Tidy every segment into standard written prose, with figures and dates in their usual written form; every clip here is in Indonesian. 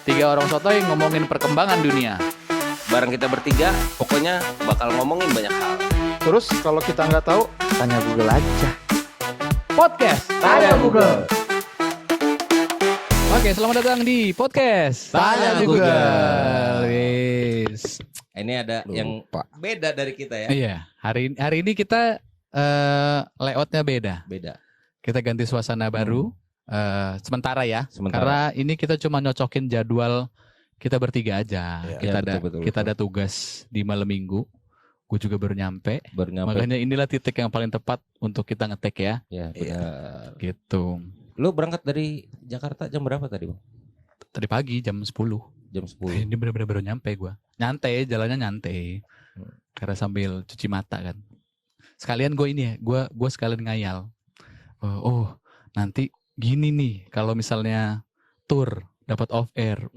Tiga orang sotoy ngomongin perkembangan dunia. Bareng kita bertiga, pokoknya bakal ngomongin banyak hal. Terus kalau kita nggak tahu, tanya Google aja. Podcast Tanya Google. Oke, selamat datang di podcast Tanya Google. Yes. Ini ada yang beda dari kita ya. Iya, hari ini kita layoutnya beda. Beda. Kita ganti suasana baru. Sementara ya. Sementara. Karena ini kita cuma nyocokin jadwal kita bertiga aja. Ya, Kita ada tugas di malam minggu. Gue juga baru nyampe. Makanya Makanya inilah titik yang paling tepat untuk kita ngetek ya. ya benar. Gitu. Lu berangkat dari Jakarta jam berapa tadi, Bang? Tadi pagi jam 10. Jam 10. Ini bener-bener baru nyampe gue. Nyantai, jalannya nyantai. Karena sambil cuci mata kan. Sekalian gue ini ya, gue sekalian ngayal. Oh, nanti gini nih kalau misalnya tour dapat off air.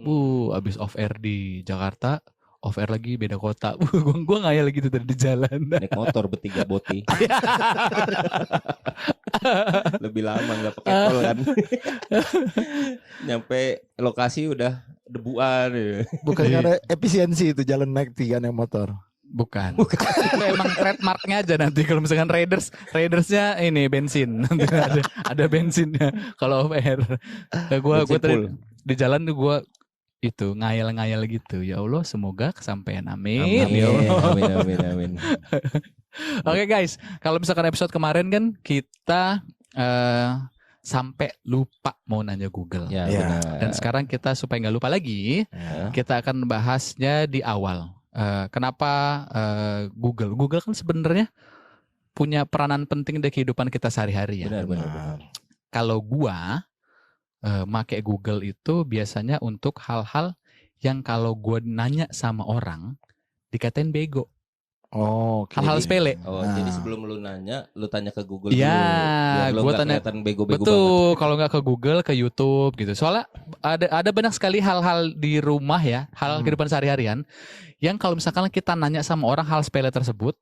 Abis off air di Jakarta, off air lagi beda kota. Gue ngayal gitu dari di jalan. Naik motor bertiga boti. Lebih lama nggak pakai tol kan. Nyampe lokasi udah debuan. Bukannya ada efisiensi itu jalan naik tiga naik motor. Bukan. Itu emang trademarknya aja nanti kalau misalkan Raidersnya ini bensin. Nanti ada bensinnya kalau off air. Gue tadi di jalan tuh gue itu ngayal-ngayal gitu. Ya Allah, semoga kesampaian. Amin. Ya Allah. Amin. Oke guys, kalau misalkan episode kemarin kan kita sampai lupa mau nanya Google. Ya, Ya. benar. Dan sekarang kita supaya nggak lupa lagi, kita akan bahasnya di awal. Kenapa Google? Google kan sebenarnya punya peranan penting di kehidupan kita sehari-hari ya. Benar. Kalau gua make Google itu biasanya untuk hal-hal yang kalau gua nanya sama orang dikatain bego. Oh, Hal-hal sepele. Oh, jadi sebelum lu nanya, lu tanya ke Google Iya, dulu. Biar lu gua nggak tanya. kelihatan bego-bego banget. Betul, kalau nggak ke Google, ke YouTube gitu. Soalnya ada banyak sekali hal-hal di rumah ya, hal kehidupan sehari-harian yang kalau misalkan kita nanya sama orang hal sepele tersebut,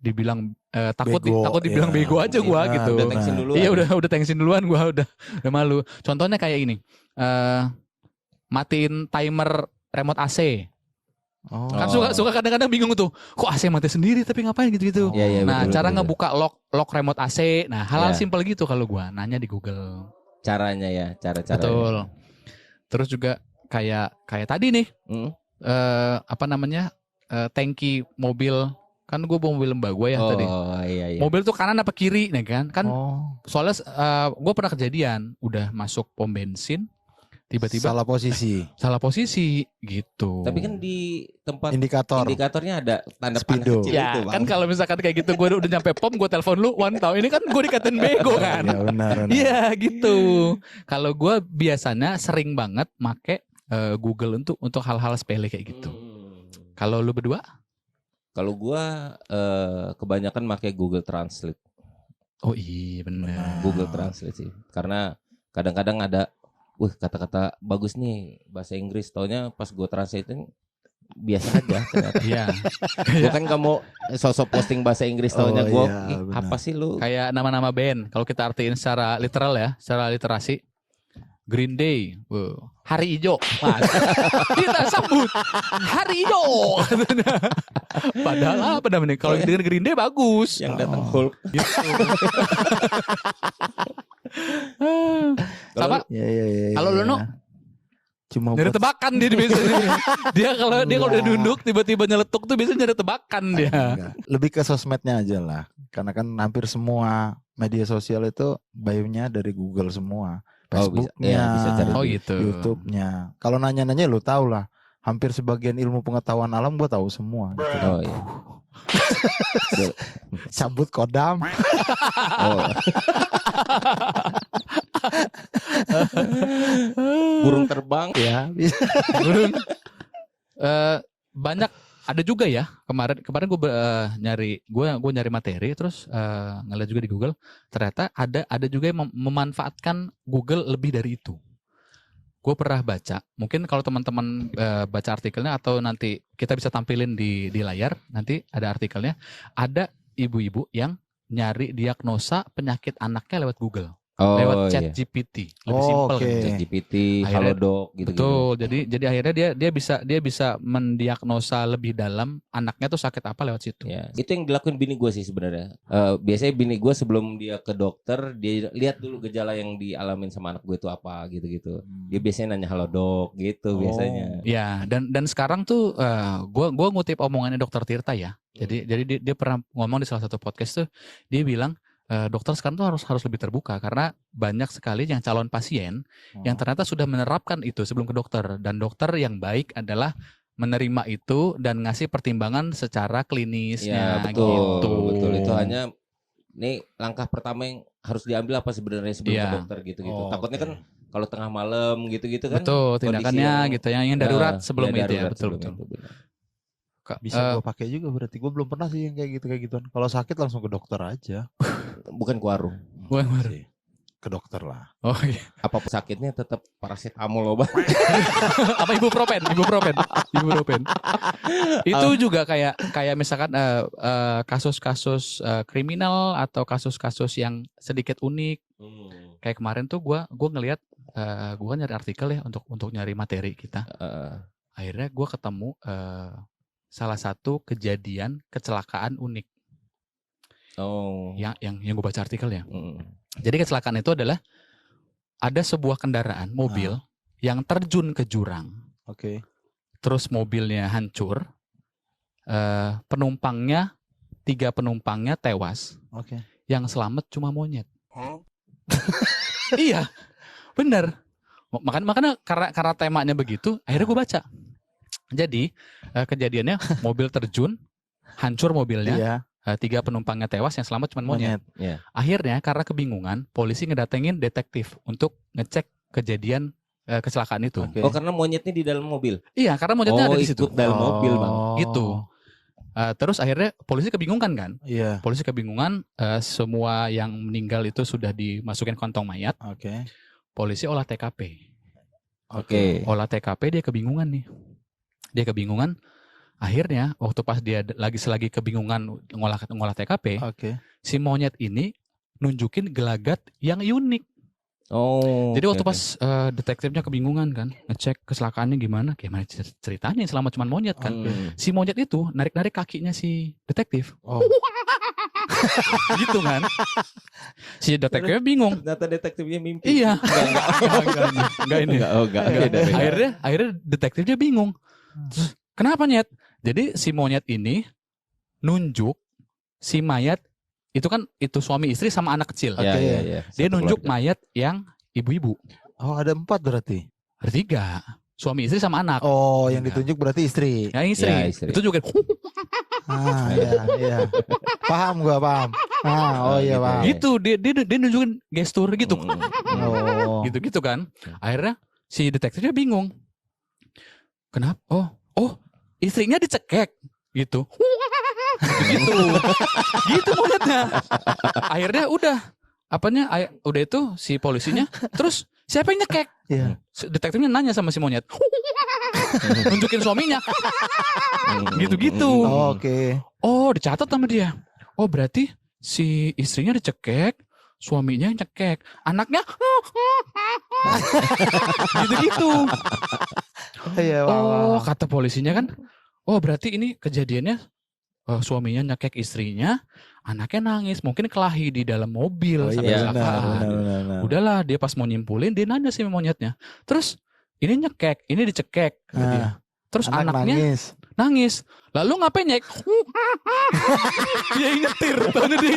dibilang takut dibilang ya. bego aja gua Iya, gitu. Udah tensin dulu. Iya udah tensin duluan gua udah malu. Contohnya kayak ini, matiin timer remote AC. Oh. Kan suka kadang-kadang bingung tuh, kok AC mati sendiri tapi ngapain gitu-gitu. Iya, Nah, betul, cara betul. ngebuka lock remote AC. Nah, hal-hal Ya. simpel gitu kalau gua nanya di Google. Caranya ya, cara-caranya. Betul. Terus juga kayak tadi nih, Hmm? tangki mobil. Kan gue bawa mobil mbak gue ya tadi. Oh iya. Mobil tuh kanan apa kiri nih kan? Kan Oh. soalnya gue pernah kejadian udah masuk pom bensin tiba-tiba salah posisi gitu. Tapi kan di tempat Indikatornya ada tanda panah Speedo. kecil ya itu, Bang. kan kalau misalkan kayak gitu gue udah nyampe pom, gue telepon lu tahu ini kan gue dikatain bego kan. Ya benar. Iya gitu. Kalau gue biasanya sering banget make Google untuk hal-hal sepele kayak gitu. Kalau lu berdua? Kalau gua kebanyakan pakai Google Translate. Oh iya benar. Google Translate sih. Karena kadang-kadang ada kata-kata bagus nih bahasa Inggris, taunya pas gua translatein biasa aja ternyata. Iya. Gua kan gak mau sosok posting bahasa Inggris, taunya gua iya, benar. apa sih lu? Kayak nama-nama band. Kalau kita artiin secara literal ya, secara literasi. Green Day, hari hijau, kita sambut hari hijau. Padahal apa namanya? Kalau dengan Green Day bagus. Yang datang Hulk. Sama. Iya. Kalau lu, No? Cuma Nyari buat tebakan dia biasanya. Dia kalau udah duduk tiba-tiba nyeletuk tuh biasanya nyari tebakan dia. Enggak. Lebih ke sosmednya aja lah. Karena kan hampir semua media sosial itu bio-nya dari Google semua. Oh, bisa. Facebook-nya, Iya, bisa cari Oh gitu. YouTube-nya. Kalau nanya-nanya lu tahu lah. Hampir sebagian ilmu pengetahuan alam gua tahu semua. Gitu. Oh iya. Cabut kodam. Oh. Burung terbang. Ya, bisa. Banyak ada juga ya kemarin gue nyari materi terus ngeliat juga di Google, ternyata ada juga yang memanfaatkan Google lebih dari itu. Gue pernah baca, mungkin kalau teman-teman baca artikelnya atau nanti kita bisa tampilin di layar, nanti ada artikelnya, ada ibu-ibu yang nyari diagnosa penyakit anaknya lewat Google. lewat iya. chat GPT. Lebih Oh, simpel oke. kan. ChatGPT, Akhirnya- Halodoc gitu-gitu. Betul. Jadi akhirnya dia bisa mendiagnosa lebih dalam anaknya tuh sakit apa lewat situ. Ya, itu yang dilakuin bini gue sih sebenarnya. Biasanya bini gue sebelum dia ke dokter, dia lihat dulu gejala yang dialamin sama anak gue itu apa gitu-gitu. Dia biasanya nanya Halodoc gitu Oh. biasanya. Ya, dan sekarang tuh gua ngutip omongannya Dokter Tirta ya. Jadi dia pernah ngomong di salah satu podcast tuh, dia bilang dokter sekarang tuh harus lebih terbuka karena banyak sekali yang calon pasien yang ternyata sudah menerapkan itu sebelum ke dokter, dan dokter yang baik adalah menerima itu dan ngasih pertimbangan secara klinisnya Ya, betul. gitu. Betul, itu hanya nih langkah pertama yang harus diambil apa sebenarnya sebelum Iya. ke dokter gitu-gitu. Oh, Takutnya oke. kan kalau tengah malam gitu-gitu kan. Betul, tindakannya gitu yang darurat sebelum itu ya, darurat betul sebelum betul. itu, benar. Bisa gue pakai juga berarti. Gue belum pernah sih yang kayak gituan. Kalau sakit langsung ke dokter aja. Bukan ke warung. Bukan Enggak warung. sih. Ke dokter lah. Oh iya. Apapun sakitnya tetap paracetamol obat. Apa ibuprofen. Itu juga kayak misalkan kasus-kasus kriminal atau kasus-kasus yang sedikit unik. Kayak kemarin tuh gua ngelihat gua nyari artikel ya untuk nyari materi kita. Akhirnya gua ketemu salah satu kejadian kecelakaan unik Oh. yang gue baca artikelnya. Mm. Jadi kecelakaan itu adalah ada sebuah kendaraan mobil yang terjun ke jurang. Oke. Terus mobilnya hancur, penumpangnya 3 penumpangnya tewas, Oke. yang selamat cuma monyet. Iya, bener. Makanya karena temanya begitu, akhirnya gue baca. Jadi kejadiannya mobil terjun, hancur mobilnya, Iya. 3 penumpangnya tewas, yang selamat cuma monyet. Iya. Akhirnya karena kebingungan, polisi ngedatengin detektif untuk ngecek kejadian kecelakaan itu. Oke. Oh, karena monyetnya di dalam mobil. Iya, karena monyetnya ada di situ. Ikut dalam mobil, Bang. Gitu. Terus akhirnya polisi kebingungan kan? Iya. Polisi kebingungan, semua yang meninggal itu sudah dimasukin kantong mayat. Oke. Polisi olah TKP. Oke. Olah TKP dia kebingungan nih. Dia kebingungan. Akhirnya waktu pas dia selagi kebingungan ngolah TKP, Oke. si monyet ini nunjukin gelagat yang unik. Oh. Jadi waktu oke, pas detektifnya kebingungan kan, ngecek kecelakaannya gimana ceritanya selama cuman monyet kan. Si monyet itu narik-narik kakinya si detektif. Oh. Gitu kan. Si detektifnya bingung. Ternyata detektifnya mimpi. Iya. Enggak ini. Enggak. Akhirnya detektifnya bingung. Terus, kenapa nyet? Jadi si monyet ini nunjuk si mayat itu kan itu suami istri sama anak kecil. Iya, Oke. iya. Dia Satu nunjuk keluarga. mayat yang ibu-ibu. Oh, ada 4 berarti. Ada 3. Suami istri sama anak. Oh, yang Enggak. ditunjuk berarti istri. Yang istri. Ya, istri. Itu juga Iya. Paham gua, paham. Oh iya, Gitu. paham. gitu. Dia nunjukin gestur gitu. Oh. Gitu kan. Akhirnya si detektifnya bingung. Kenapa? Oh, istrinya dicekek gitu. Gitu. Gitu monyetnya. Akhirnya udah udah itu si polisinya. Terus siapa yang nyekek? Iya. Detektifnya nanya sama si monyet. Nunjukin suaminya. Gitu-gitu. Oh, oke. Oh, dicatat sama dia. Oh, berarti si istrinya dicekek, suaminya yang cekek, anaknya gitu-gitu. Iya, Oh, kata polisinya kan, oh berarti ini kejadiannya suaminya nyekek istrinya, anaknya nangis, mungkin kelahi di dalam mobil Oh sampai iya, kecelakaan. benar. Udahlah, dia pas mau nyimpulin, dia nanya sih monyetnya. Terus ini nyekek, ini dicekek, kata dia. Terus anaknya nangis. Lalu ngapain nyek? Dia yang nyetir. Taunya dia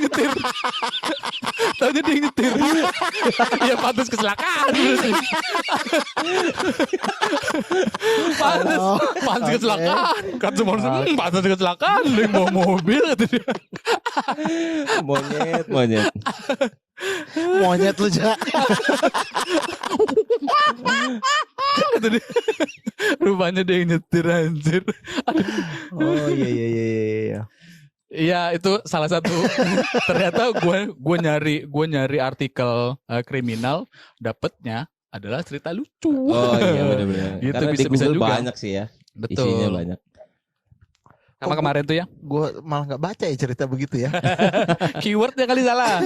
yang nyetir. Ya pantas kecelakaan. Pantas kecelakaan. Kata semua orang, pantas kecelakaan. Lu bawa mobil. Kata dia. Monyet. Monyet lu, Jak. Kata dia. Rupanya dia yang nyetir, anjir. Oh iya. Iya, itu salah satu. Ternyata gue nyari artikel kriminal, dapetnya adalah cerita lucu. Oh iya, benar-benar. Gitu, Karena di bisa Google juga. banyak sih ya. Betul. Isinya banyak. Sama kemarin tuh ya. Gue malah nggak baca ya cerita begitu ya. Keywordnya kali salah.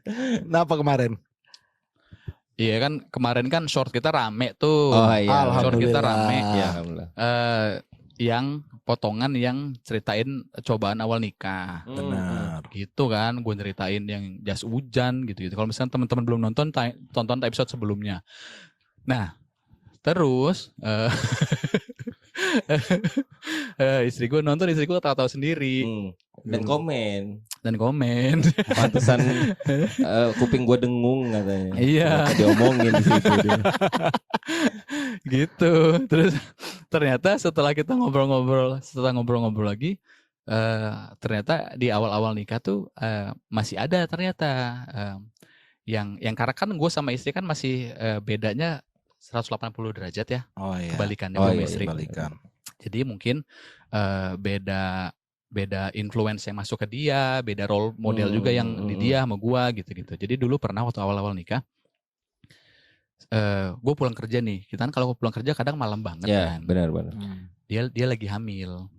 Kenapa kemarin? Iya kan kemarin kan short kita rame tuh. Oh iya. Short kita Alhamdulillah. rame. Ya, alhamdulillah. Yang potongan yang ceritain cobaan awal nikah. Benar. Gitu kan, gue ceritain yang jas hujan gitu. Kalau misalnya teman-teman belum nonton, tonton episode sebelumnya. Nah, terus istri gue nonton, istri gue tahu-tahu sendiri Dan komen. Pantesan kuping gue dengung katanya. Iya. Diomongin di situ dia. Gitu. Terus ternyata setelah kita ngobrol-ngobrol lagi, ternyata di awal-awal nikah tuh masih ada ternyata yang karena kan gue sama istri kan masih bedanya 180 derajat ya. Oh iya. Kebalikannya Oh, gue iya, sama istri. Kebalikan. Jadi mungkin beda influence yang masuk ke dia, beda role model juga yang di dia sama gua gitu-gitu. Jadi dulu pernah waktu awal-awal nikah, gue pulang kerja nih. Kita kan kalau pulang kerja kadang malam banget Ya, kan. benar. Dia lagi hamil.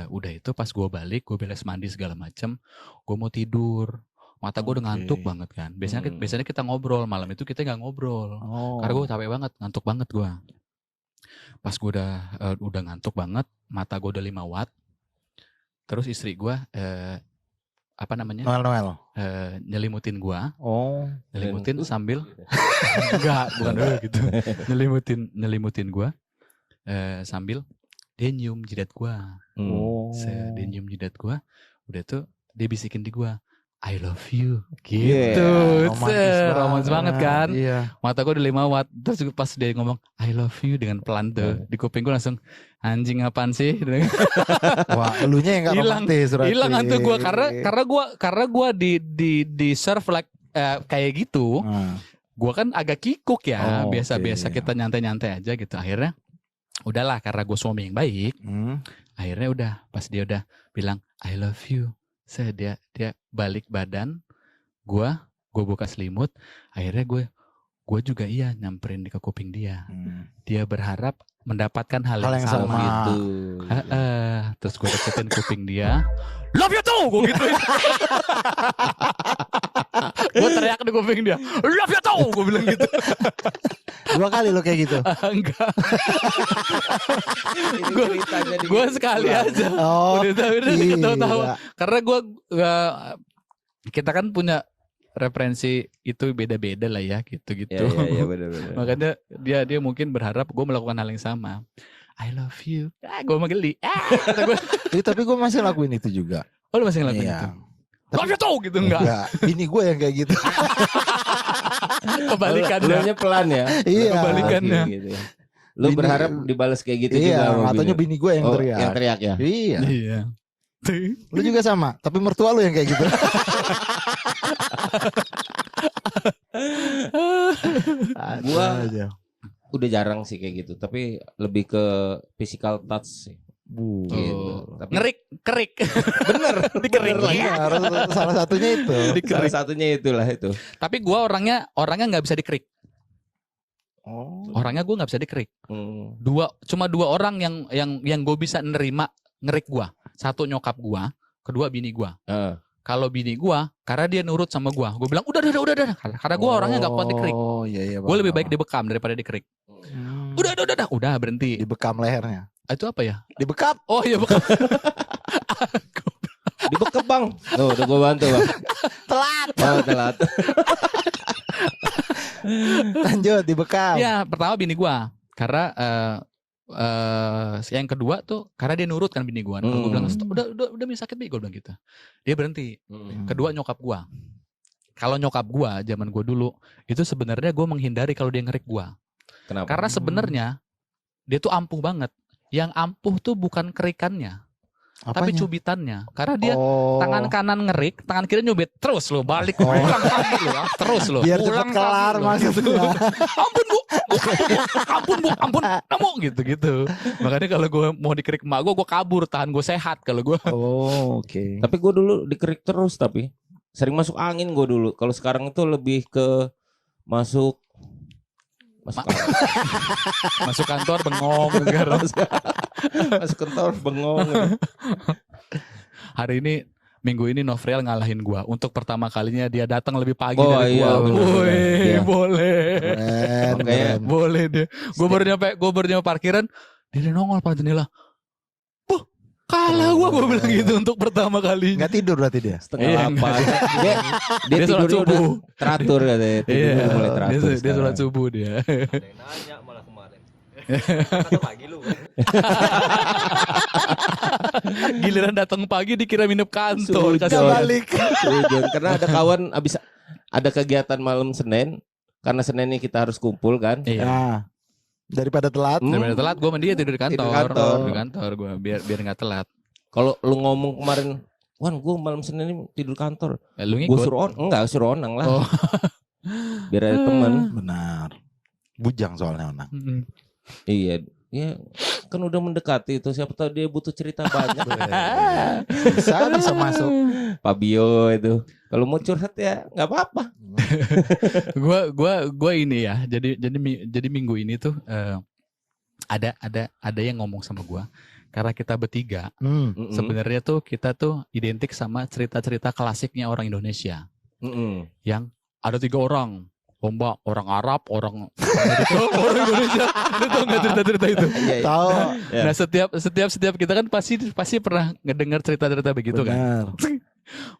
Udah itu pas gue balik, gue beres mandi segala macem, gue mau tidur. Mata gue udah ngantuk banget kan. Biasanya kita ngobrol, malam itu kita nggak ngobrol. Oh. Karena gue capek banget, ngantuk banget gue. Pas gue udah ngantuk banget, mata gue udah 5 watt. Terus istri gue Noel. nyelimutin gue, nyelimutin Dan- sambil enggak, bukan gitu. Nyelimutin gue sambil dia nyium jidat gue. Dia nyium jidat gue, udah tuh dia bisikin di gue, I love you, gitu. Romantis banget kan. Iya. Mata gue udah 5 watt. Terus pas dia ngomong I love you dengan pelan tuh, di kuping gue langsung anjing apaan sih? Wah, elunya yang gak romantis. Hilang hantu gue karena gue di serve like kayak gitu. Gue kan agak kikuk ya. Oh, Biasa-biasa oke. kita nyantai-nyantai aja gitu. Akhirnya udahlah, karena gue suami yang baik. Akhirnya udah pas dia udah bilang I love you, dia balik badan, gue buka selimut. Akhirnya gue juga iya nyamperin di ke kuping dia. Dia berharap mendapatkan hal yang sama. Gitu. Terus gue deketin kuping dia, love you too, gue gitu. Gue teriak di kuping dia, love you too, gue bilang gitu. 2 kali lo kayak gitu. Enggak. Gue sekali aja. Oh. Udah tahu. Gila. Karena kita kan punya referensi itu beda-beda lah ya, gitu-gitu. Ya, benar. Makanya dia mungkin berharap gue melakukan hal yang sama. I love you. Gue manggil di. Tapi gue masih lakuin itu juga. Oh, lu masih ngelakuin itu? Love you too gitu enggak? Bini gue yang kayak gitu. Kebalikannya. Lunya pelan ya. Iya. Kebalikannya. Gitu. Lu Bini- berharap dibalas kayak gitu juga. Iya, sama katanya bini. bini gue yang teriak. Yang teriak ya. Iya. Iya. Lu juga sama, tapi mertua lu yang kayak gitu. Gua aja. udah jarang sih kayak gitu, tapi lebih ke physical touch sih. Gitu. Tapi Kerik. bener, Dikerik. Benar, salah satunya itu. salah satunya itulah itu. Tapi gue orangnya nggak bisa dikerik. Oh. Orangnya gue nggak bisa dikerik. Cuma 2 orang yang gue bisa nerima ngerik gue. Satu nyokap gue, kedua bini gue. Kalau bini gue, karena dia nurut sama gue bilang udah. Karena gue orangnya nggak kuat dikerik. Oh iya. Gue lebih baik dibekam daripada dikerik. Udah berhenti. Dibekam lehernya. Itu apa ya? Dibekap. Oh iya, bekam. Dibekep bang. Tuh udah gue bantu bang. Telat. Oh, telat. Lanjut dibekam. Ya pertama bini gue. Karena yang kedua tuh karena dia nurut kan bini gue. Gue bilang udah sakit nih, gue bilang gitu. Dia berhenti. Kedua nyokap gue. Kalau nyokap gue zaman gue dulu itu sebenarnya gue menghindari kalau dia ngerik gue. Kenapa? Karena sebenarnya dia tuh ampuh banget. Yang ampuh tuh bukan kerikannya, tapi cubitannya. Karena dia tangan kanan ngerik, tangan kiri nyubit, terus lo balik ulang lagi lo, terus lo. Biar cepat kelar maksudnya. Ampun bu, nemu gitu. Makanya kalau gue mau dikerik emak gue kabur, tahan gue sehat kalau gue. Oh, oke. Tapi gue dulu dikerik terus, tapi sering masuk angin gue dulu. Kalau sekarang itu lebih ke masuk Masuk kantor bengong. masuk kantor bengong. Hari ini minggu ini Novriel ngalahin gua. Untuk pertama kalinya dia datang lebih pagi Oh, dari iya, gua. bener. Woi, Iya. boleh. Keren, Makanya- keren. Boleh deh. Gue baru nyampe parkiran, dia nongol pada jendela. Wah, kalah gue bilang gitu untuk pertama kali. Nggak tidur berarti dia. Setengah Iya, 8. Dia Dia sholat tidurnya udah subuh. teratur katanya. Tidurnya Iya, udah mulai teratur. dia sholat sekarang. subuh dia. Ada yang nanya malah kemarin. Kata pagi lu. Giliran datang pagi dikira minum kantor. Sujon. Kasihan. balik. Sujon. Karena ada kawan abis ada kegiatan malam Senin. Karena Senin ini kita harus kumpul kan. Iya. Nah, daripada telat. Daripada telat gue sama dia tidur di kantor. kantor. Di kantor gue biar nggak telat. Kalau lu ngomong kemarin, Wan, gue malam Senin ini tidur kantor. Lu Gue ngikut. suruh onang lah. Oh. Biar ada teman. Benar. Bujang soalnya Onang. Mm-mm. Iya, ya kan udah mendekati itu. Siapa tahu dia butuh cerita banyak. Bisa masuk. Fabio itu. Kalau mau curhat ya nggak apa-apa. Gua ini ya. Jadi minggu ini tuh ada yang ngomong sama gua. Karena kita bertiga, Mm-mm. sebenarnya tuh kita tuh identik sama cerita-cerita klasiknya orang Indonesia. Mm-mm. Yang ada 3 orang. Lomba orang Arab, orang Indonesia. Lu tau nggak cerita-cerita itu? Iya, iya. Tahu. Ya. Nah setiap kita kan pasti pernah ngedengar cerita-cerita begitu kan. Benar.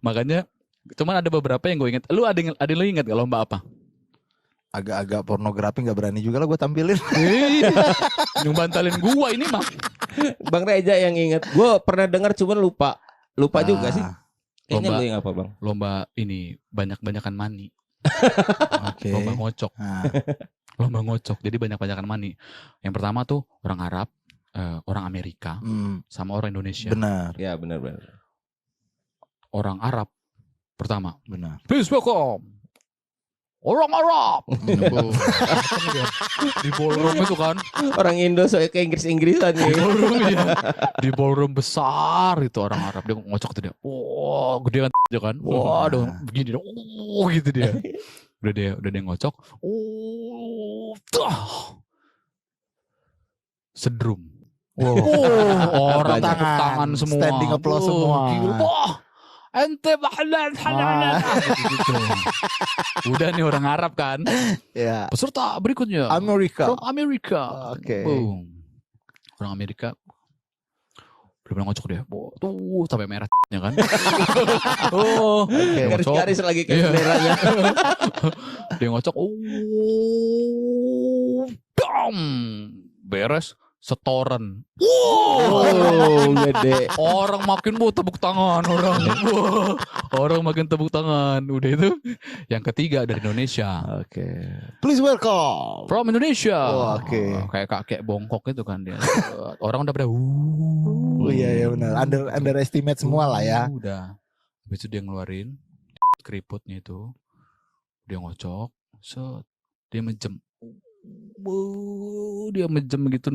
Makanya cuman ada beberapa yang gue ingat. Lu ada lu ingat gak lomba apa? Agak-agak pornografi nggak berani juga lah gue tampilin. Nyumbantalin gua ini mah. Bang Reja yang inget. Gue pernah dengar cuman lupa juga sih. Kayaknya Lomba. lu yang apa bang? Lomba ini banyakan mani. Oke. Lomba ngocok. Nah, Lomba ngocok. Jadi banyakan mani. Yang pertama tuh orang Arab, orang Amerika, sama orang Indonesia. benar, Ya benar-benar. Orang Arab pertama. benar. Please welcome. Orang Arab. Di ballroom itu kan. Orang Indo soalnya ke Inggris-Inggrisan Di nih. ballroom ya. Di ballroom besar itu orang Arab. Dia ngocok tuh dia. Wah, gede kan dia kan. Wah, dong begini dong. Gitu dia. Udah dia ngocok. Sedrum. Wow. Orang Tepuk tepuk tangan semua. Standing applause semua. Gila. Wah, ente bahlan gitu. Udah nih orang Arab kan. Ya. Peserta berikutnya. Amerika. From America. Oke. Boom. Orang Amerika. Bener-bener ngocok dia. Tuh sampai merah ya kan. Oh, Oke. dia ngocok. Garis-garis lagi ke Iya. benderanya. Dia ngocok. Bam. Beres. Setoran. Oh, gede. Orang makin tepuk tangan orang. Wah, orang makin tepuk tangan. Udah itu. Yang ketiga dari Indonesia. Oke. Please welcome. From Indonesia. Oh, oke. Kayak kakek bongkok itu kan dia. Orang udah pada Oh iya benar. Underestimate semua lah ya. Udah. Habis itu dia ngeluarin keriputnya itu. Dia ngocok. Set. Dia mejem. Dia mejem gitu.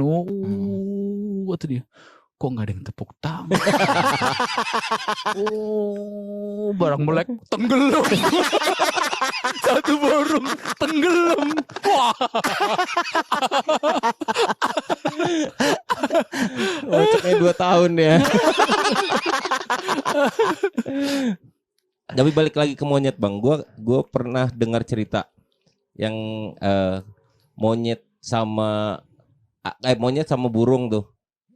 Waktu dia. Kok nggak ada yang tepuk tangan? Barang melek tenggelam. Satu burung tenggelam. Wah. Ngocoknya 2 tahun ya. Tapi balik lagi ke monyet bang. Gue pernah dengar cerita yang monyet sama burung tuh.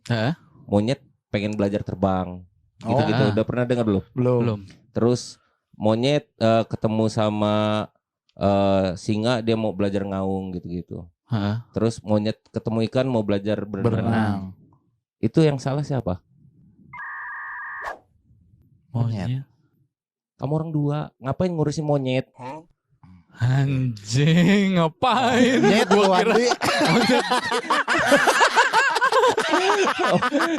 Hah? Monyet pengen belajar terbang. Oh. Gitu-gitu. Udah pernah dengar belum? Belum. Terus monyet ketemu sama singa, dia mau belajar ngaung gitu-gitu. Hah? Terus monyet ketemu ikan mau belajar berenang. Berenang. Itu yang salah siapa? Monyet. Kamu orang dua, ngapain ngurusin monyet? Anjing, ngapain? Nyet lu Andi.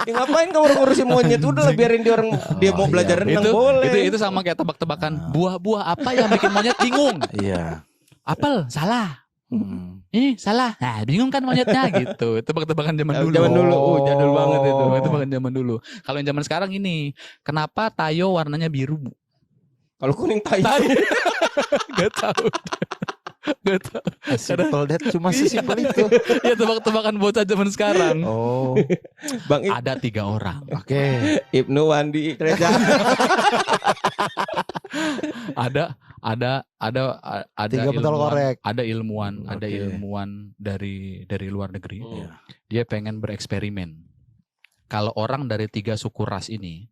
Ya, ngapain kamu ngurusin monyet? Udah lah, biarin dia orang dia mau Oh, belajar iya. renang boleh. Itu sama kayak tebak-tebakan. Buah-buah apa yang bikin monyet bingung? Iya. Apel, salah. Hmm. Salah. Nah, bingung kan monyetnya gitu. Tebak-tebakan zaman dulu. Zaman dulu, jadul banget itu. Tebak-tebakan zaman dulu. Kalau yang zaman sekarang ini, kenapa tayo warnanya biru? Kalau kuning tai. Gak tahu. Gak tau. Simple that, cuma sesimpel itu. Ya tebak-tebakan bocah zaman sekarang. Oh, Bang Ada 3 orang. oke. Ibnu Wandi Reza. Ada Tiga pentol korek. ada ilmuwan, ada Oke. ilmuwan dari luar negeri. Hmm. Dia pengen bereksperimen. Kalau orang dari 3 suku ras ini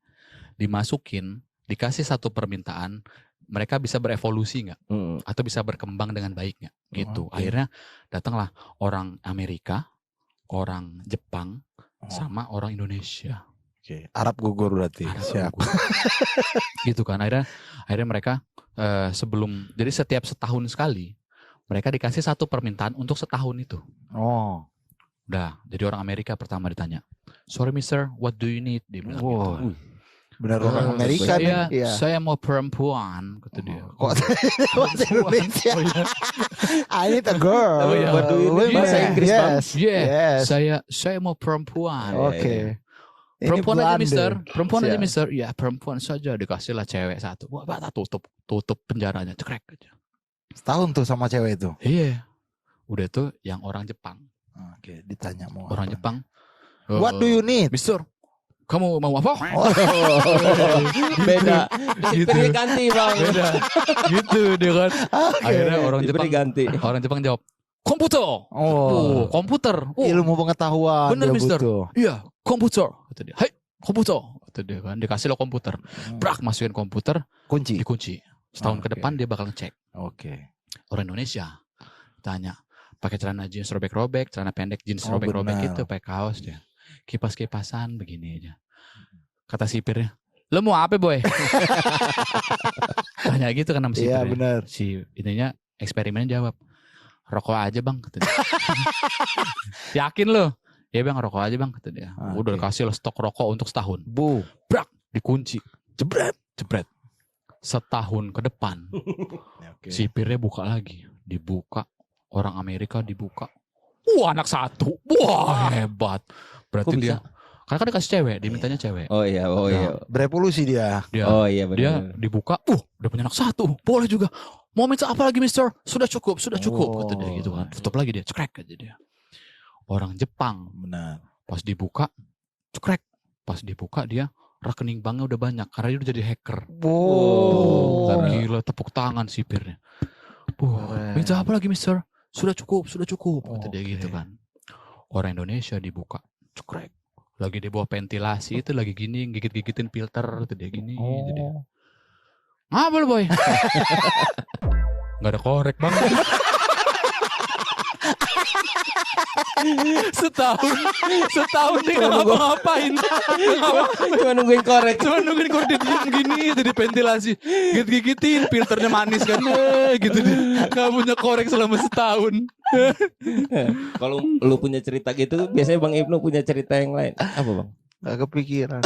dimasukin, dikasih satu permintaan, mereka bisa berevolusi nggak? Atau bisa berkembang dengan baik nggak? Gitu. Oke. Akhirnya datanglah orang Amerika, orang Jepang, sama orang Indonesia. Oke. Arab gugur berarti. Arab Siap. gugur. Gitu kan. Akhirnya mereka jadi setiap setahun sekali mereka dikasih satu permintaan untuk setahun itu. Oh. Udah, jadi orang Amerika pertama ditanya, "Sorry mister, what do you need?" Dia bilang Wow. gitu. Benar orang Amerika Saya, nih. Iya. saya mau perempuan, kata dia. Kok bahasa Indonesia? Oh, iya. I need a girl. Oh, iya. What do you need? Bahasa Inggris, Bang. Yes. Yeah, Yes. saya mau perempuan. Oke. Ini Perempuan aja Belanda. mister, perempuan aja Siap. mister. Ya perempuan saja, dikasihlah cewek satu. Wah, bata tutup penjaranya, cekrek aja. Setahun tuh sama cewek itu. Iya. Udah tuh yang orang Jepang. Oke, ditanya mau Orang apa. Jepang. What do you need? Mister, kamu mau apa? Beda. Gitu. Diberi ganti, Bang. Beda. Gitu dia kan. Akhirnya orang Diberi Jepang ganti. orang Jepang jawab, komputer. Oh, Komputer. Oh, ilmu pengetahuan bener, dia Mister. butuh. iya, komputer. Kata dia. Hai, komputer. Kata dia kan. Dikasih lo komputer. Brak, masukin komputer, Kunci. dikunci. Setahun ke Oke. depan dia bakal ngecek. Oke. Orang Indonesia tanya, pakai celana jeans robek-robek, celana pendek jeans Oh, robek-robek benar. gitu, pakai kaos dia. Kipas-kipasan begini aja. Kata sipirnya, "Lo mau apa, boy?" Tanya gitu kan sama Iya sipirnya. benar. Si ininya eksperimennya jawab, "Rokok aja, Bang," kata dia. "Yakin lo?" "Ya, Bang, rokok aja, Bang," kata dia. Ah, Udah oke. kasih lo stok rokok untuk setahun. Bu. Dikunci. Jebret. Setahun ke depan, Oke. sipirnya buka lagi. Dibuka. Orang Amerika dibuka. Wah, anak satu. Wah, hebat. Berarti Kok dia, bisa? karena kan dikasih cewek, dimintanya cewek. Oh iya, oh iya. Berevolusi dia. Dia, Oh iya dia benar. dibuka. Udah punya anak satu. Boleh juga. Mau minta apa lagi, mister? Sudah cukup. Oh. Kata dia gitu kan. Tutup lagi dia. Cekrek aja dia. Orang Jepang. Benar. Pas dibuka. Cekrek. Pas dibuka dia. Rekening banknya udah banyak. Karena dia udah jadi hacker. Oh, karena- Gila, tepuk tangan sipirnya. Keren. Minta apa lagi, mister? Sudah cukup. Kata dia Oke. gitu kan. Orang Indonesia dibuka. Cekrek. Lagi di bawah ventilasi itu lagi gini. Gigit-gigitin filter. Itu dia gini. Gitu dia. Oh. Ngapa lu, boy? Gak ada korek, Bang. Setahun dia gak ngapa-ngapain. Cuma nungguin korek. Cuma nungguin korek dia diem gini itu di ventilasi. Gigit-gigitin filternya manis kan. Gitu dia. Gak punya korek selama setahun. Kalau lu punya cerita gitu, biasanya Bang Ibnu punya cerita yang lain. Apa, Bang? Gak kepikiran.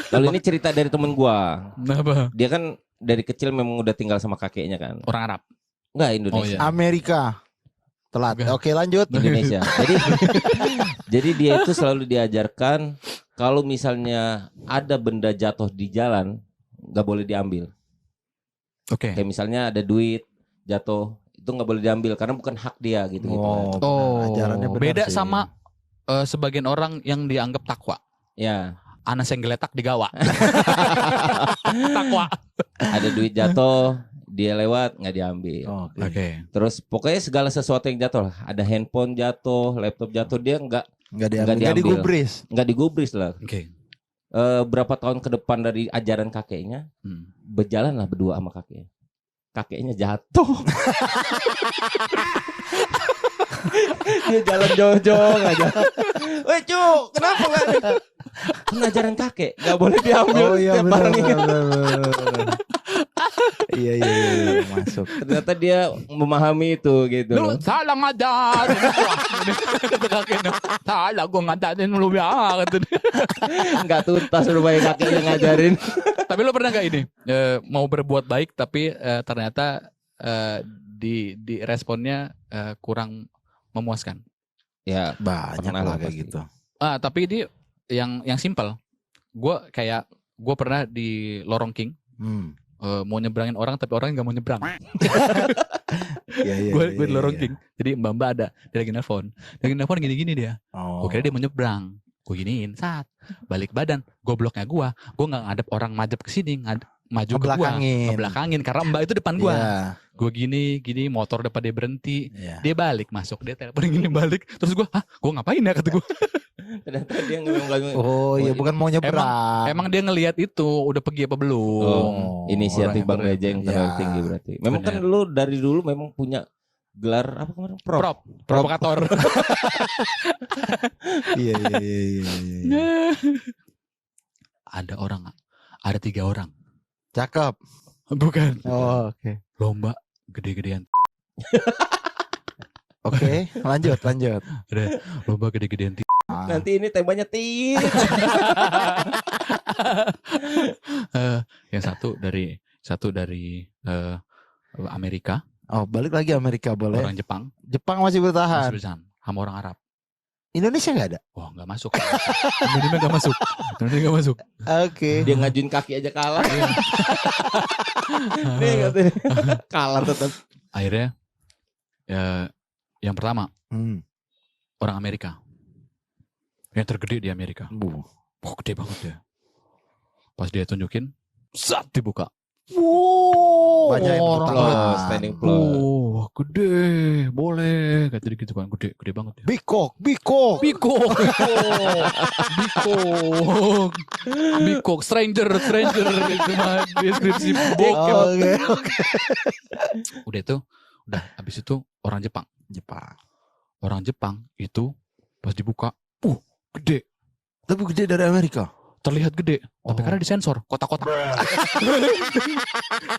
Kalau ini cerita dari temen gua. Kenapa? Dia kan dari kecil memang udah tinggal sama kakeknya kan. Orang Arab. Enggak, Indonesia. Oh, iya. Amerika. Telat. Enggak. Oke, lanjut. Indonesia. Jadi dia itu selalu diajarkan kalau misalnya ada benda jatuh di jalan nggak boleh diambil. Oke. Kayak misalnya ada duit jatuh itu nggak boleh diambil karena bukan hak dia gitu. Oh, Kan. benar. Ajarannya benar Beda sih. sama sebagian orang yang dianggap takwa. Ya, Anas yang geletak digawa. Takwa. ada duit jatuh dia lewat nggak diambil. Oke. Oke. Terus pokoknya segala sesuatu yang jatuh lah. Ada handphone jatuh, laptop jatuh dia Nggak Nggak diambil. Nggak diambil. digubris. nggak digubris lah. Oke. Berapa tahun ke depan dari ajaran kakeknya berjalanlah berdua sama kakeknya. Kakeknya jatuh. Dia jalan jauh-jauh aja. Weh Cuk, kenapa gak ada? Pengajaran kakek gak boleh diambil. Oh iya setiap benar. barang ini. benar. Iya masuk. Ternyata dia memahami itu gitu Lu loh. salah ngajarin. Kata kakeknya. Salah gue ngajarin lu ya. Kata dia. Nggak tuntas rupanya kakeknya ngajarin. Tapi lu pernah gak ini? Mau berbuat baik tapi ternyata di responnya kurang memuaskan. Ya Banyak Pernah lah lah kayak pasti. gitu. Tapi ini yang simpel. Gue pernah di Lorong King. mau nyebrangin orang tapi orangnya nggak mau nyebrang. Iya, Gue di lorong king. Jadi mbak ada, dia lagi nelfon gini-gini dia. Oh. Gue kira dia mau nyebrang. Gue giniin, saat balik badan, gobloknya gue nggak ngadep orang majep ke sini, maju ke gue, ngebelakangin karena mbak itu depan gue. Iya. Gue gini, motor depan dia berhenti, Iya. dia balik masuk, dia telepon gini balik, terus gue, gue ngapain ya kata gue. Ternyata dia ngebelakangin. Oh iya, bukan mau nyebrang. Emang dia ngelihat itu udah pergi apa belum? Oh, inisiatif orang Bang yang Reja yang terlalu ya. tinggi berarti. Memang kan Bener. lu dari dulu memang punya gelar apa kemarin? Provokator. Iya. Ada 3 orang. Cakep. Bukan. Oh, oke. Lomba gede-gedean. Oke, lanjut. Ada lomba gede-gedean. Nanti ini temanya tit. Yang satu dari Amerika, Oh, balik lagi Amerika boleh. orang Jepang, Jepang masih masih bertahan. bersahan, sama orang Arab. Indonesia nggak ada. Wah, nggak masuk. Indonesia nggak masuk. Oke. Dia ngajuin kaki aja kalah. Nih katanya. Kalah tetap. Akhirnya yang pertama Hmm. orang Amerika, yang tergede di Amerika. Bu. Wah, gede banget ya. Pas dia tunjukin, saat dibuka. Wow, Banyak yang tepuk tangan. Applause, standing applause. Wah, gede, boleh. Kata dia gitu kan, gede banget ya. Bikok. Bikok, stranger itu mah deskripsi bokep. Oke. Udah habis itu orang Jepang. Jepang. Orang Jepang itu pas dibuka, gede, Lebih gede dari Amerika. terlihat gede, tapi Oh. karena disensor, kotak-kotak.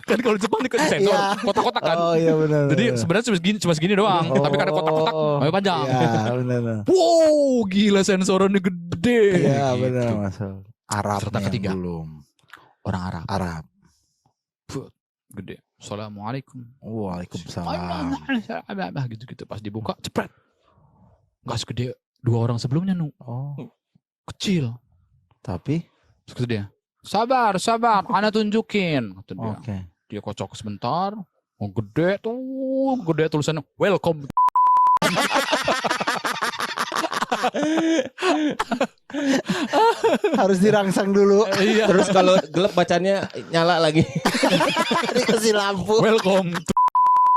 Kan kalau Jepang disensor, Iya. kotak-kotak kan. Oh iya benar. Jadi sebenarnya cuma segini doang, tapi karena kotak-kotak lebih panjang. Iya benar. Wow, gila sensorannya gede. Iya Gitu. benar masuk. Arab Serta yang ketiga. belum. Orang Arab, Arab. gede. Assalamualaikum. Waalaikumsalam. Gitu-gitu pas dibuka, cepret. Gak segede 2 orang sebelumnya Oh, kecil. tapi Terus kata dia, sabar, ana tunjukin. Kata dia. oke. Dia kocok sebentar, gede tulisannya welcome. Harus dirangsang dulu. Iya, Terus kalau gelap bacanya nyala lagi. Dikasih lampu. welcome.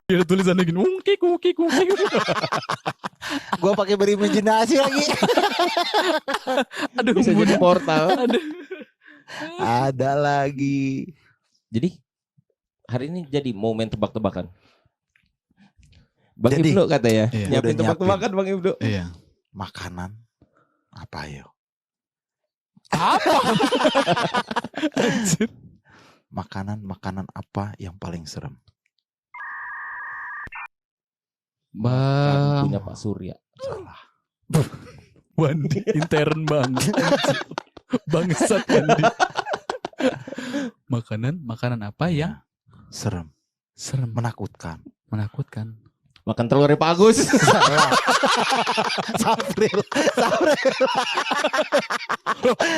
Dia tulisannya gini, kiku. Gua pakai berimajinasi lagi. Aduh, Bisa jadi portal. Aduh. Ada lagi. Jadi hari ini jadi momen tebak-tebakan. Bang Jadi, Ibnu katanya. iya. Nyiapin Udah tebak-tebakan Bang Ibnu. Iya. Makanan apa yo? Apa? Makanan apa yang paling serem? Bang, Punya Pak Surya. Salah. Wandi intern banget. Bangsat Wandi. Makanan apa yang Serem, serem, menakutkan. menakutkan? Makan telurnya Pak Agus. Salah. Sabril.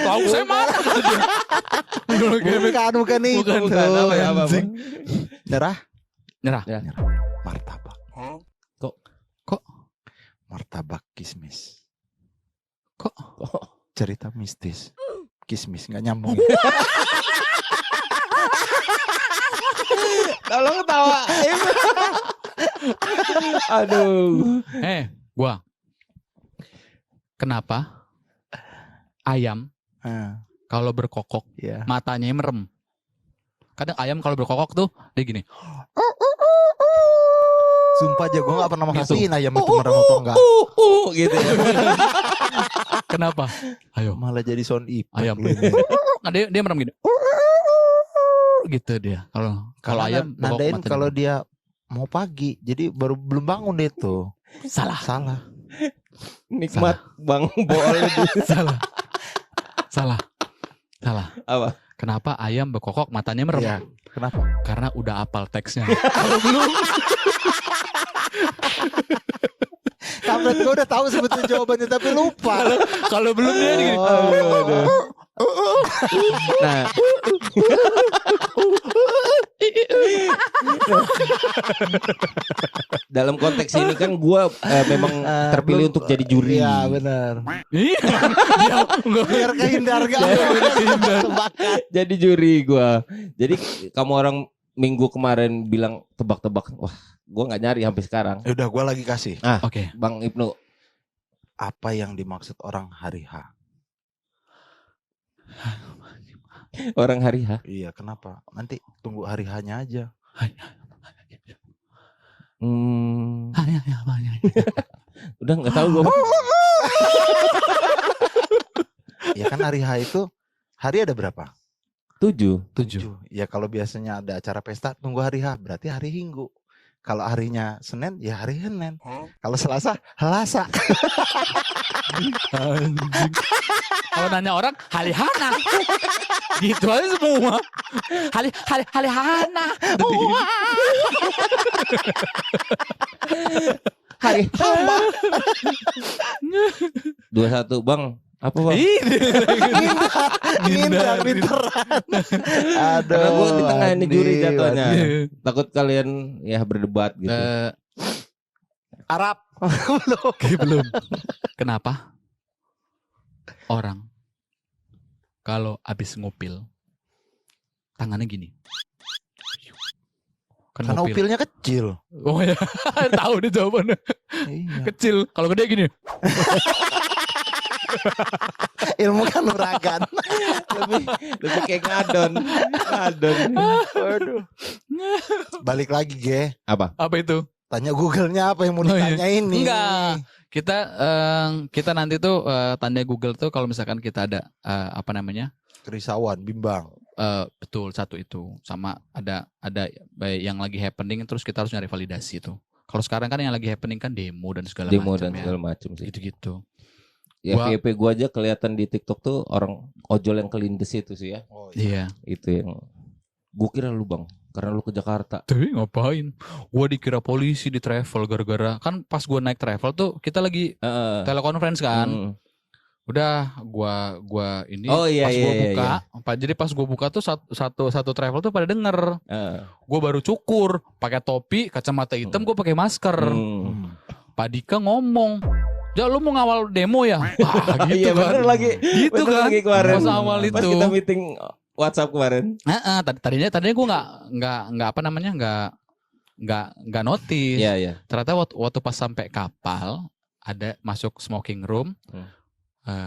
Tahu saya mana? Bukan itu. Bukan. Apa ya, apa, Anjing. Nyerah. Nyerah. Martabak. Kok? Martabak kismis. Kok? Cerita mistis. Kismis nggak nyambung. Tolong tawa. Aduh. Gua. Kenapa ayam kalau berkokok Ya. matanya merem? Kadang ayam kalau berkokok tuh dia gini. Sumpah aja gue gak pernah Gitu. mastiin ayam itu merem atau enggak. Gitu ya. Kenapa? Ayo. Malah jadi sound effect. Ayam. lu ini. Nah, dia merem gini. Gitu dia. Kalau Karena ayam berkokok nandain matanya kalau merem. dia mau pagi, jadi baru belum bangun deh tuh. Salah. Salah. Nikmat Bang Bool. Salah. Salah. Apa? Kenapa ayam berkokok matanya merem? Iya. Kenapa? Karena udah apal teksnya. Kalau belum, Kampret gue udah tahu sebetulnya jawabannya tapi lupa. kalau belum dia gini. Nah, Dalam konteks ini kan gue memang terpilih untuk jadi juri. Iya benar. Iya. Biar kehindar Jadi juri gue. Jadi kamu orang minggu kemarin bilang tebak-tebak, wah gue nggak nyari sampai sekarang. Udah gue lagi kasih. Oke. Bang Ibnu, Apa yang dimaksud orang hari H? orang hari H. Iya kenapa? Nanti tunggu hari H-nya aja. Udah nggak tahu gue. Ya kan hari H itu hari ada berapa? 7. 7. Ya kalau biasanya ada acara pesta tunggu hari H berarti hari Minggu. Kalau harinya Senin ya hari Senin. Kalau Selasa Selasa. Anjing. Kalau nanya orang Halihana. Gitu aja semua. Halihana. Hari tambah 21 Bang. Apa Bang? Ngindar pinteran. Aduh. Karena gue di tengah ini juri Andi, jatuhnya. Andi. Takut kalian ya berdebat gitu. Arab. Belum. Kenapa orang kalau habis ngupil tangannya gini? Kan Karena ngupil. upilnya kecil. Oh ya, tahu deh jawabannya. Iya. Kecil. Kalau gede gini. Ilmu kanuragan. lebih kayak ngadon. Waduh. Balik lagi Ge. Apa? Apa itu? Tanya Google-nya apa yang mau ditanya ini. Enggak. Kita nanti tuh tanya Google tuh kalau misalkan kita ada apa namanya? Kerisauan, bimbang. Betul, satu itu. Sama ada yang lagi happening terus kita harus nyari validasi itu. Kalau sekarang kan yang lagi happening kan demo dan segala macam sih. Gitu-gitu. Ya FYP gue aja kelihatan di TikTok tuh orang ojol yang kelindes itu sih ya. Oh, Iya. Itu yang gue kira lu Bang, karena lu ke Jakarta. Tapi ngapain? Gua dikira polisi di travel gara-gara kan pas gua naik travel tuh kita lagi telekonferensi kan. Udah gua ini Oh, iya, pas gua iya, buka, jadi pas gua buka tuh satu travel tuh pada denger. Gua baru cukur, pakai topi, kacamata hitam, gua pakai masker. Pak Dika ngomong, "Ja, lu mau ngawal demo ya?" Ah, gitu Iya kan. bener lagi. Gitu bener kan. lagi kemarin. Pas awal Pas itu. kita meeting WhatsApp kemarin. Tadinya gue nggak apa namanya nggak notice. Iya iya. Ternyata waktu pas sampai kapal ada masuk smoking room,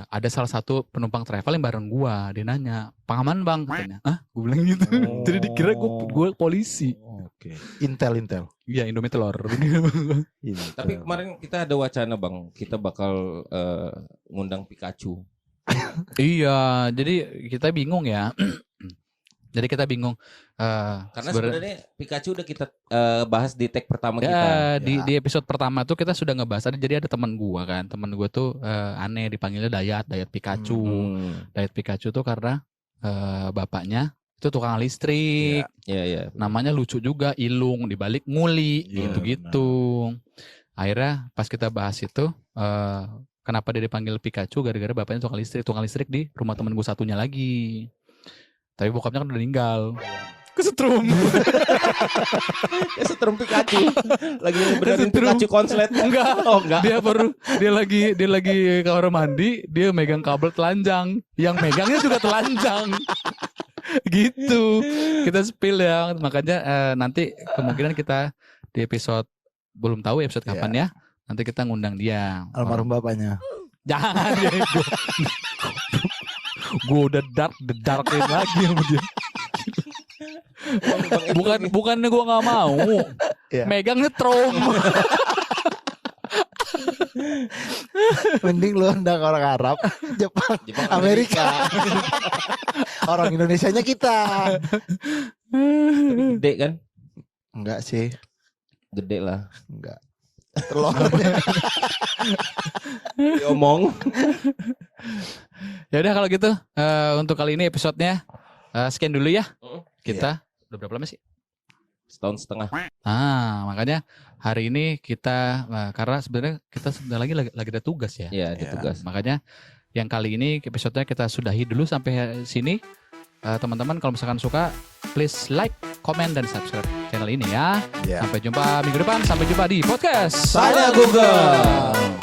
ada salah satu penumpang travel yang bareng gua. Dia nanya, "Pengaman Bang?" Katanya. Gue bilang gitu. Jadi dikira gue polisi. Oke. Intel. Iya, Indomie telur. Tapi kemarin kita ada wacana Bang, kita bakal ngundang Pikachu. Iya, jadi kita bingung ya. Jadi kita bingung. Karena sebenarnya Pikachu udah kita bahas di tag pertama kita. Ya, di episode pertama tuh kita sudah ngebahas. Jadi ada teman gua kan, teman gua tuh aneh dipanggilnya Dayat Pikachu. Dayat Pikachu tuh karena bapaknya itu tukang listrik. Iya. Namanya lucu juga, Ilung dibalik Nguli gitu-gitu. Akhirnya pas kita bahas itu kenapa dia dipanggil Pikachu gara-gara bapaknya tukang listrik di rumah temen gue satunya lagi. Tapi bokapnya kan udah meninggal. Kesetrum. Kesetrum Pikachu. Lagi benerin Pikachu konslet. Enggak. Oh enggak. Dia lagi kamar mandi, dia megang kabel telanjang. Yang megangnya juga telanjang. Gitu. Kita spill ya. Makanya nanti kemungkinan kita di episode belum tahu episode kapan ya. Nanti kita ngundang dia. Almarhum bapaknya. Jangan ya. Gue udah darkin lagi sama dia. Bukannya gue nggak mau. Megang nyetrum. Mending lu undang orang Arab, Jepang Amerika. Orang Indonesianya kita. Gede kan? Enggak sih. Gede lah. Enggak. Telurnya. Diomong. Ya udah kalau gitu untuk kali ini episodenya sekian dulu ya. Kita udah berapa lama sih? Setahun setengah. Makanya hari ini kita karena sebenarnya kita sebentar lagi ada tugas ya. Iya, ada tugas. Makanya yang kali ini episodenya kita sudahi dulu sampai sini. Teman-teman kalau misalkan suka please like, comment dan subscribe channel channel ini ya. Ya. Sampai jumpa minggu depan. Sampai jumpa di podcast. Saya Google.